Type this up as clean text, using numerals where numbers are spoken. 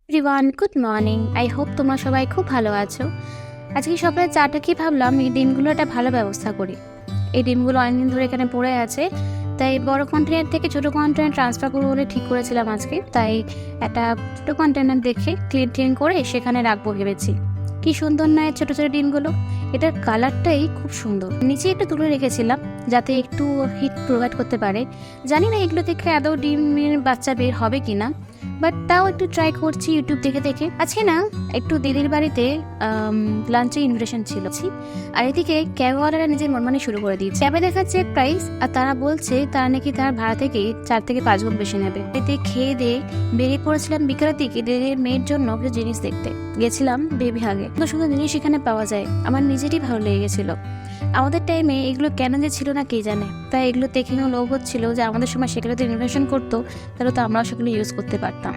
Everyone, good morning. I hope তোমরা সবাই খুব ভালো আছো। আজকে সকালে চাটা খেয়ে ভাবলাম এই ডিমগুলো একটা ভালো ব্যবস্থা করি। এই ডিমগুলো অনেকদিন ধরে এখানে পড়ে আছে, তাই বড় কন্টেনার থেকে ছোটো কন্টেনার ট্রান্সফার করবো বলে ঠিক করেছিলাম আজকে। তাই একটা ছোটো কন্টেনার দেখে ক্লিন করে সেখানে রাখবো ভেবেছি। কি সুন্দর নয় ছোটো ছোটো ডিমগুলো, এটার কালারটাই খুব সুন্দর। নিচে একটু তুলে রেখেছিলাম যাতে একটু হিট প্রোভাইড করতে পারে। জানি না এগুলো থেকে আদৌ ডিমের বাচ্চা বের হবে কি না, বাট তাও একটু ট্রাই করছি ইউটিউব দেখে দেখে। আজকে না একটু দিদির বাড়িতে লাঞ্চে ইনভিটেশন ছিল, আর এদিকে ক্যাবওয়ালারা নিজের মনমানি শুরু করে দিয়েছে। ক্যাবে দেখাচ্ছে প্রাইস, আর তারা বলছে তারা নাকি তার ভাড়া থেকে 4 থেকে 5 গুণ বেশি নেবে। এতে খেয়ে দিয়ে বেরিয়ে পড়েছিলাম বিকেলের দিকে দিদির মেয়ের জন্য কিছু জিনিস দেখতে গেছিলাম। বেবি হাগে সুন্দর সুন্দর জিনিস এখানে পাওয়া যায়, আমার নিজেরই ভালো লেগে গেছিলো। আমাদের টাইমে এগুলো কেন যে ছিল না কে জানে, তাই এগুলো দেখে লোভ হচ্ছিল যে আমাদের সময় সেগুলোতে ইনভেশন করতো, তাহলে তো আমরাও সেগুলো ইউজ করতে পারতাম।